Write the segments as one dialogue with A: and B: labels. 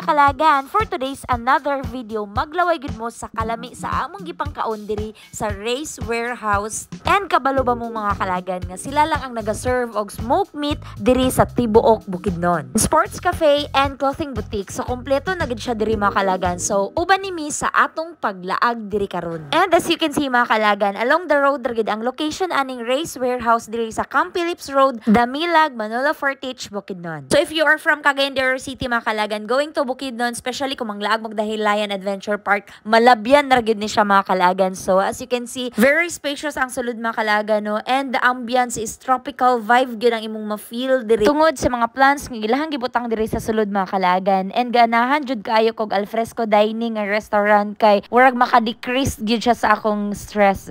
A: mga kalagan, for today's another video, maglaway gud mo sa kalami sa among gipangkaon diri sa Race Warehouse. And kabalo ba mo mga kalagan nga sila lang ang naga-serve og smoked meat diri sa Tibuok, Bukidnon. Sports cafe and clothing boutique. So kompleto na gid siya diri mga kalagan. So uban nimi sa atong paglaag diri karon. And as you can see mga kalagan, along the road gid ang location aning Race Warehouse diri sa Camp Phillips Road, Damilag, Manila Fortich, Bukidnon. So if you are from Cagayan de Oro City mga kalagan, going to Bukidnon, especially kung manglaag Magdahilayan Adventure Park, malabyan na gid ni siya mga kalagan. So as you can see, very spacious ang sulod mga kalagan, no? And the ambience is tropical vibe gid ang imong ma-feel diri. Tungod sa mga plants nga ilahang gibutang diri sa sulod mga kalagan. And ganahan jud kaayo kog alfresco dining nga restaurant kay murag maka-decrease gid siya sa akong stress.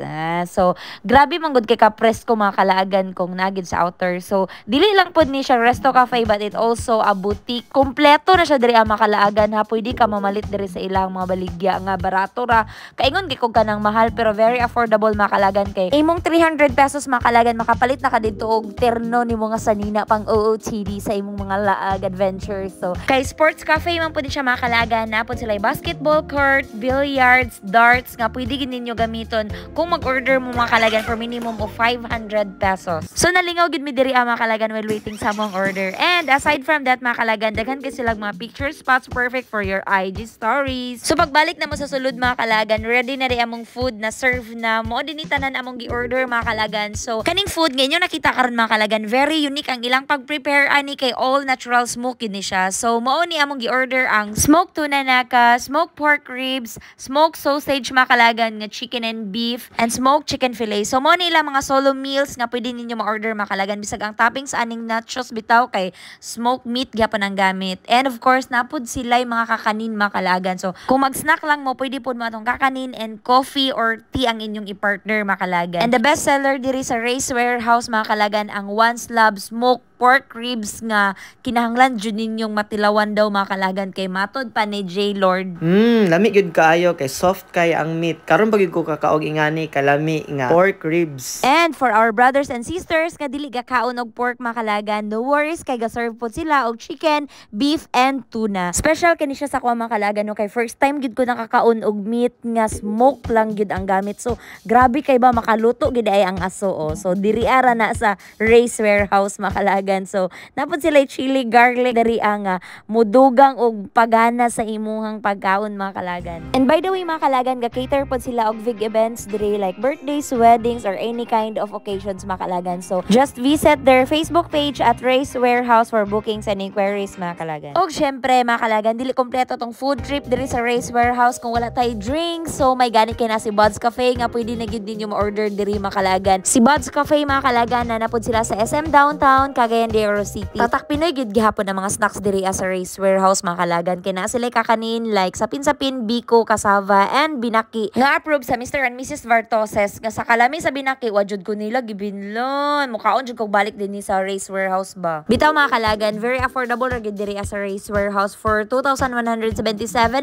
A: So grabe man gud kay ka-presko mga kalagan kung nagid sa outer. So dili lang pod ni siya resto cafe but it also a boutique. Kompleto na siya diri ang makalaagan ha. Pwede ka mamalit diri sa ilang mga baligya nga barato ra. Kaingon gid kog kanang mahal pero very affordable makalagan kay imong 300 pesos makalagan makapalit na ka dito og terno nimo nga sanina pang OOTD sa imong mga laag adventure. So kay sports cafe man pud siya makalagan, napod sila basketball court, billiards, darts nga pwede gid ninyo gamiton kung mag-order mo makalagan for minimum of 500 pesos. So nalingaw gid mi diri ang makalagan while waiting sa mong order. And aside from that makalagan, daghan kay sila mga picture spots perfect for your IG stories. So pagbalik na mo sa sulod mga kalagan, ready na ri among food na serve na mo dinhi tanan among gi-order mga kalagan. So kaning food nga inyo nakita karon mga kalagan, very unique ang ilang pag-prepare ani kay all natural smoke ni siya. So mao ni among gi-order ang smoked tuna naka, smoked pork ribs, smoked sausage mga kalagan nga chicken and beef, and smoked chicken fillet. So mao ni ilang mga solo meals nga pwede ninyo ma-order mga kalagan bisag ang toppings aning nachos bitaw kay smoked meat gyapon ang gamit. And of course napud sila mga kakanin mga kalagan. So kung mag-snack lang mo pwede pud mo atong kakanin and coffee or tea ang inyong i-partner mga kalagan. And the best seller diri sa Race Warehouse mga kalagan ang One Slab smoked pork ribs nga kinahanglan jud ninyong matilawan daw mga kalagan kay matod pa ni J Lord.
B: Lami gyud kaayo kay soft kay ang meat. Karon pagid ko kakaog ingani kalami nga pork ribs.
A: And for our brothers and sisters nga dili gakaon og pork mga kalagan, no worries kay ga-serve pod sila og chicken, beef and tuna. Special kani siya sa kuha mga kalagan no kay first time gid ko nakakaon og meat nga smoke lang gid ang gamit. So grabe kay ba makaluto gid ay ang aso oh. So diri ara na sa Race Warehouse mga kalagan. So napod sila chili garlic dari ang mudugang og pagana sa imuhang pagkaon mga kalagan. And by the way mga kalagan, ga-cater pod sila og big events diri like birthdays, weddings or any kind of occasions mga kalagan. So just visit their Facebook page at Race Warehouse for bookings and inquiries mga kalagan. Og syempre mga kalagan, dili kompleto tong food trip diri sa Race Warehouse kung wala tay drinks. So may gani kay na si Bud's Cafe nga pwede na gid ninyo ma-order diri mga kalagan. Si Bud's Cafe mga kalagan na napod sila sa SM Downtown, Cagayan de Oro City. Tatak Pinoy gid gihapon ang mga snacks diri sa Race Warehouse mga kalagan. Kay na sila kakanin like sapin-sapin, biko, cassava and binaki. Nga approved sa Mr. and Mrs. Vartoses nga sa kalami sa binaki wajud ko nila gibinlon. Mukaon jud kog balik din ni sa Race Warehouse ba. Bitaw mga kalagan, very affordable ra gid diri sa Race Warehouse for 2,177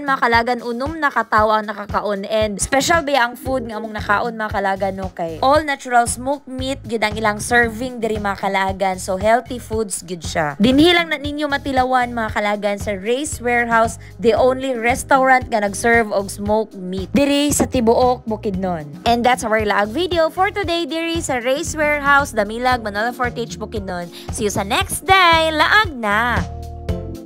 A: mga kalagan unom na katawo ang nakakaon. And special ba ang food nga among nakaon mga kalagan no kay all natural smoked meat gid ang ilang serving diri mga kalagan. So healthy foods gid siya. Dinhi lang na ninyo matilawan mga kalagan sa Race Warehouse, the only restaurant nga nag-serve og smoked meat diri sa Tibuok, Bukidnon. And that's our laag video for today diri sa Race Warehouse, Damilag, Manila Fortich, Bukidnon. See you sa next day. Laag na!